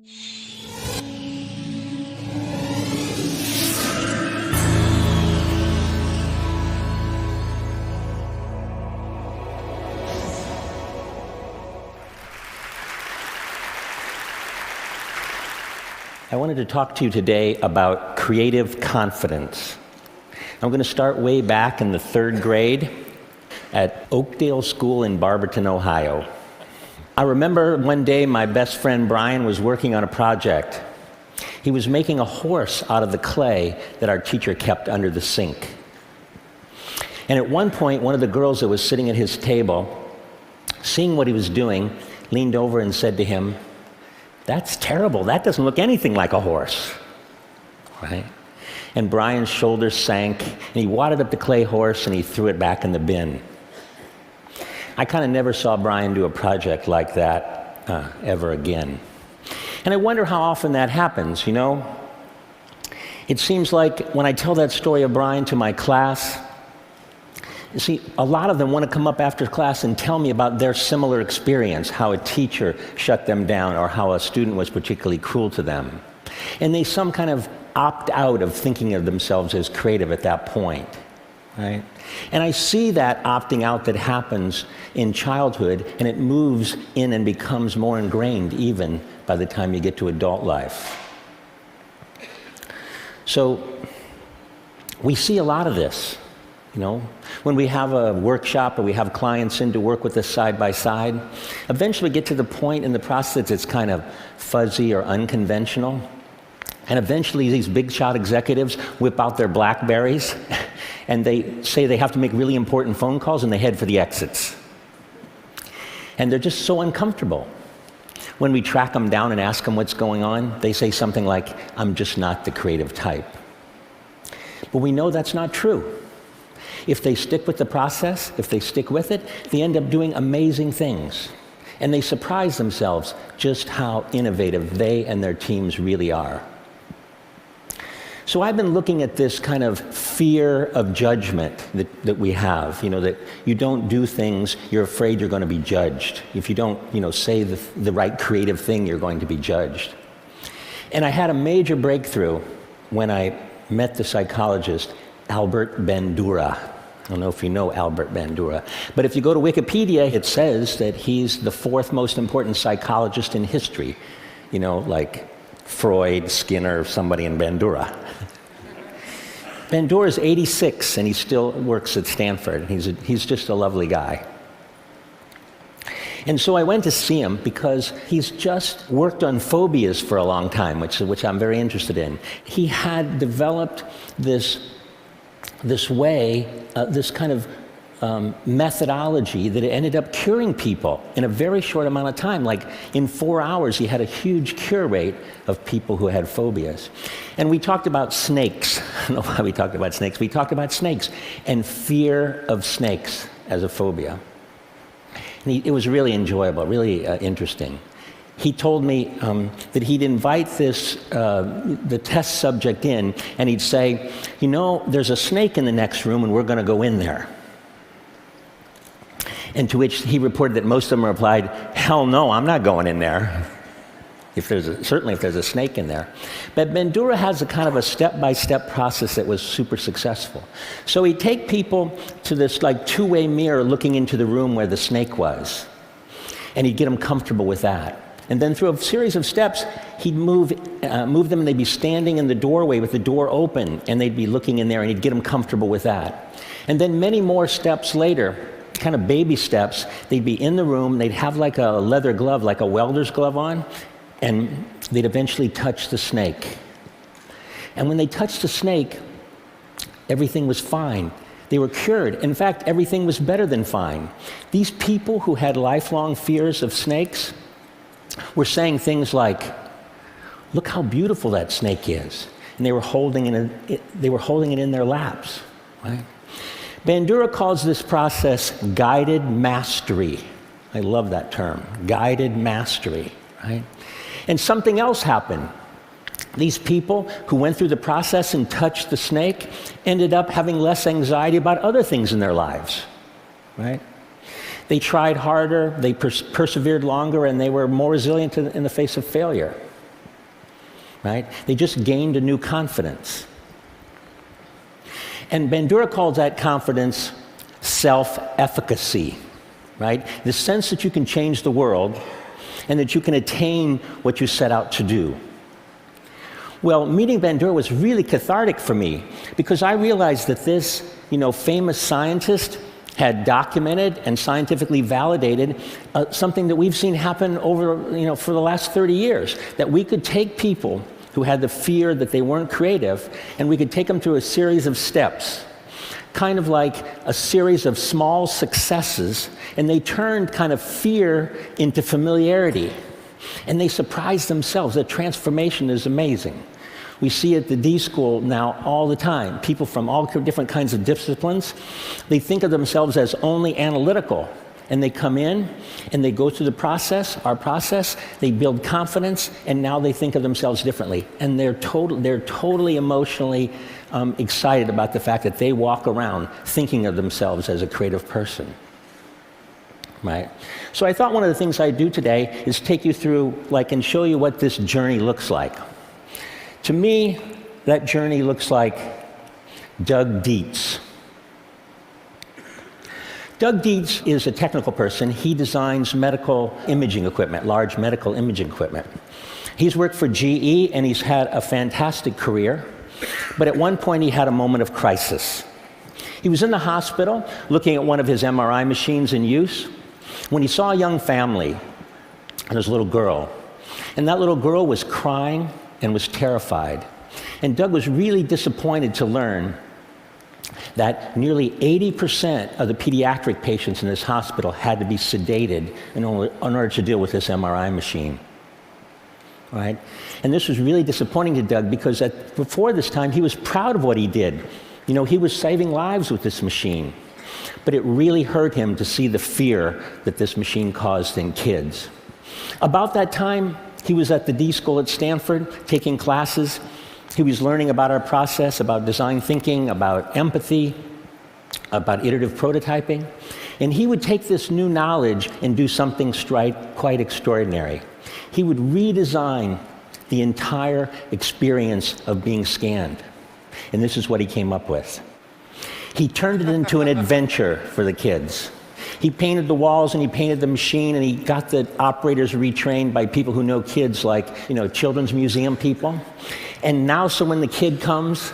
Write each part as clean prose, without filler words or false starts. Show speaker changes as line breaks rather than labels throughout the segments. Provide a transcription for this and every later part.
I wanted to talk to you today about creative confidence. I'm going to start way back in the 3rd grade at Oakdale School in Barberton, Ohio. I remember one day my best friend Brian was working on a project. He was making a horse out of the clay that our teacher kept under the sink. And at one point, one of the girls that was sitting at his table, seeing what he was doing, leaned over and said to him, "That's terrible. That doesn't look anything like a horse." Right? And Brian's shoulders sank, and he wadded up the clay horse, and he threw it back in the bin. I kind of never saw Brian do a project like that ever again. And I wonder how often that happens, you know? It seems like when I tell that story of Brian to my class, you see, a lot of them want to come up after class and tell me about their similar experience, how a teacher shut them down or how a student was particularly cruel to them. And they some kind of opt out of thinking of themselves as creative at that point, right? And I see that opting out that happens in childhood, and it moves in and becomes more ingrained even by the time you get to adult life. So we see a lot of this. You know, when we have a workshop or we have clients in to work with us side by side, eventually we get to the point in the process it's kind of fuzzy or unconventional. And eventually these big shot executives whip out their BlackBerries and they say they have to make really important phone calls and they head for the exits. And they're just so uncomfortable. When we track them down and ask them what's going on, they say something like, "I'm just not the creative type." But we know that's not true. If they stick with the process, if they stick with it, they end up doing amazing things. And they surprise themselves just how innovative they and their teams really are. So I've been looking at this kind of fear of judgment that we have, you know, that you don't do things, you're afraid you're going to be judged. If you don't, you know, say the right creative thing, you're going to be judged. And I had a major breakthrough when I met the psychologist Albert Bandura. I don't know if you know Albert Bandura, but if you go to Wikipedia, it says that he's the 4th most important psychologist in history. You know, like Freud, Skinner, somebody in Bandura. Bandura is 86, and he still works at Stanford. He's just a lovely guy. And so I went to see him because he's just worked on phobias for a long time, which I'm very interested in. He had developed this way, this kind of methodology that ended up curing people in a very short amount of time. Like in 4 hours, he had a huge cure rate of people who had phobias. And we talked about snakes. I don't know why we talked about snakes. We talked about snakes and fear of snakes as a phobia. And it was really enjoyable, really interesting. He told me that he'd invite the test subject in, and he'd say, "You know, there's a snake in the next room, and we're going to go in there." And to which he reported that most of them replied, "Hell no, I'm not going in there." Certainly if there's a snake in there. But Bandura has a kind of a step-by-step process that was super successful. So he'd take people to this like two-way mirror looking into the room where the snake was, and he'd get them comfortable with that. And then through a series of steps, he'd move them, and they'd be standing in the doorway with the door open, and they'd be looking in there, and he'd get them comfortable with that. And then many more steps later, kind of baby steps, they'd be in the room, they'd have like a leather glove, like a welder's glove on, and they'd eventually touch the snake. And when they touched the snake, everything was fine. They were cured. In fact, everything was better than fine. These people who had lifelong fears of snakes were saying things like, "Look how beautiful that snake is." And they were holding it in their laps, right? Bandura calls this process guided mastery. I love that term, guided mastery, right? And something else happened. These people who went through the process and touched the snake ended up having less anxiety about other things in their lives, right? They tried harder, they persevered longer, and they were more resilient in the face of failure. right? They just gained a new confidence. And Bandura calls that confidence self-efficacy, right? The sense that you can change the world and that you can attain what you set out to do. Well, meeting Bandura was really cathartic for me because I realized that this, famous scientist had documented and scientifically validated something that we've seen happen over, for the last 30 years, that we could take people who had the fear that they weren't creative, and we could take them through a series of steps, kind of like a series of small successes, and they turned kind of fear into familiarity. And they surprised themselves. The transformation is amazing. We see at the D School now all the time. People from all different kinds of disciplines, they think of themselves as only analytical. And they come in and they go through the process, our process, they build confidence, and now they think of themselves differently. And they're totally emotionally excited about the fact that they walk around thinking of themselves as a creative person. Right? So I thought one of the things I'd do today is take you through, and show you what this journey looks like. To me, that journey looks like Doug Dietz. Doug Dietz is a technical person. He designs medical imaging equipment, large medical imaging equipment. He's worked for GE, and he's had a fantastic career. But at one point, he had a moment of crisis. He was in the hospital looking at one of his MRI machines in use when he saw a young family and his little girl. And that little girl was crying and was terrified. And Doug was really disappointed to learn that nearly 80% of the pediatric patients in this hospital had to be sedated in order to deal with this MRI machine. Right? And this was really disappointing to Doug because before this time, he was proud of what he did. He was saving lives with this machine. But it really hurt him to see the fear that this machine caused in kids. About that time, he was at the D School at Stanford taking classes. He was learning about our process, about design thinking, about empathy, about iterative prototyping. And he would take this new knowledge and do something quite extraordinary. He would redesign the entire experience of being scanned. And this is what he came up with. He turned it into an adventure for the kids. He painted the walls and he painted the machine, and he got the operators retrained by people who know kids, like, children's museum people. And now, so when the kid comes,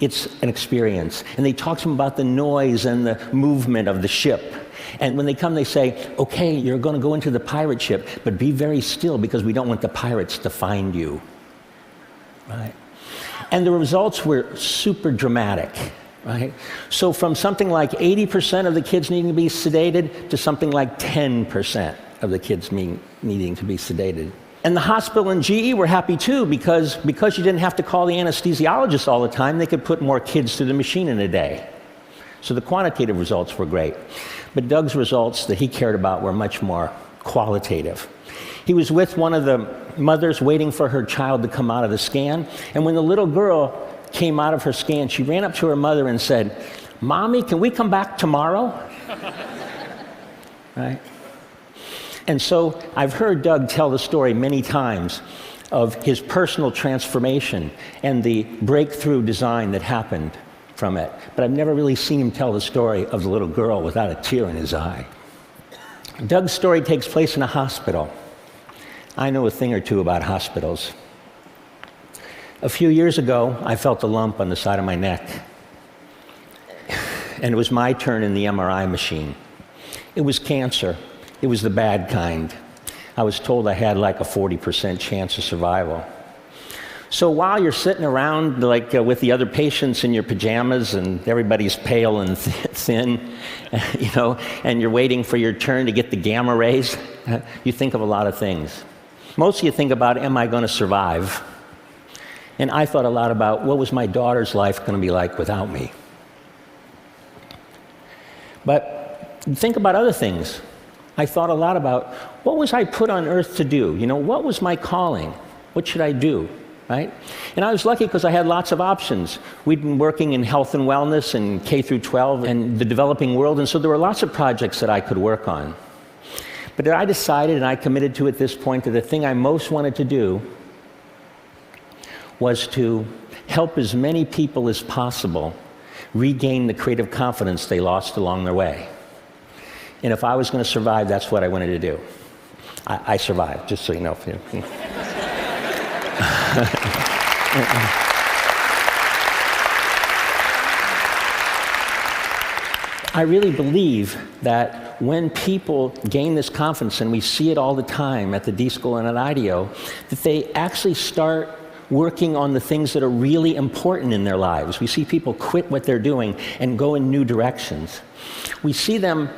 it's an experience. And they talk to him about the noise and the movement of the ship. And when they come, they say, okay, you're going to go into the pirate ship, but be very still because we don't want the pirates to find you. Right? And the results were super dramatic. Right? So from something like 80% of the kids needing to be sedated to something like 10% of the kids needing to be sedated. And the hospital and GE were happy too because you didn't have to call the anesthesiologist all the time, they could put more kids through the machine in a day. So the quantitative results were great. But Doug's results that he cared about were much more qualitative. He was with one of the mothers waiting for her child to come out of the scan, and when the little girl came out of her scan, she ran up to her mother and said, "Mommy, can we come back tomorrow?" Right? And so I've heard Doug tell the story many times of his personal transformation and the breakthrough design that happened from it. But I've never really seen him tell the story of the little girl without a tear in his eye. Doug's story takes place in a hospital. I know a thing or two about hospitals. A few years ago, I felt a lump on the side of my neck. And it was my turn in the MRI machine. It was cancer. It was the bad kind. I was told I had like a 40% chance of survival. So while you're sitting around with the other patients in your pajamas and everybody's pale and thin, and you're waiting for your turn to get the gamma rays, you think of a lot of things. Mostly you think about, am I going to survive? And I thought a lot about, what was my daughter's life going to be like without me? But think about other things. I thought a lot about, what was I put on earth to do? What was my calling? What should I do? Right? And I was lucky because I had lots of options. We'd been working in health and wellness and K through 12 and the developing world, and so there were lots of projects that I could work on. But I decided, and I committed to at this point, that the thing I most wanted to do was to help as many people as possible regain the creative confidence they lost along their way. And if I was going to survive, that's what I wanted to do. I survived, just so you know. I really believe that when people gain this confidence, and we see it all the time at the D School and at IDEO, that they actually start working on the things that are really important in their lives. We see people quit what they're doing and go in new directions. We see them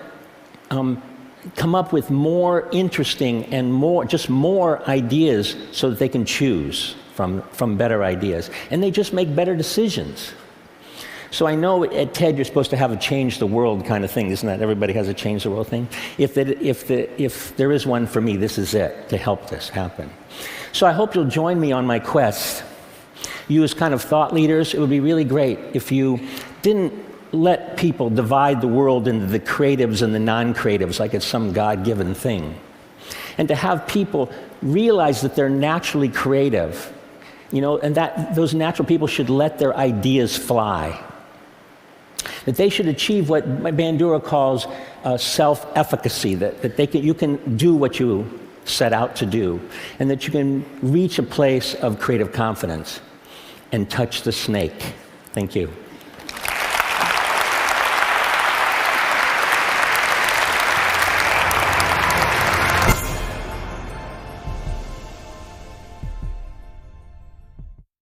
come up with more interesting and more ideas so that they can choose from better ideas. And they just make better decisions. So I know at TED you're supposed to have a change the world kind of thing, isn't that? Everybody has a change the world thing. If there is one for me, this is it, to help this happen. So I hope you'll join me on my quest. You as kind of thought leaders, it would be really great if you didn't let people divide the world into the creatives and the non-creatives like it's some God-given thing. And to have people realize that they're naturally creative, and that those natural people should let their ideas fly. That they should achieve what Bandura calls self-efficacy, that you can do what you set out to do, and that you can reach a place of creative confidence and touch the snake. Thank you.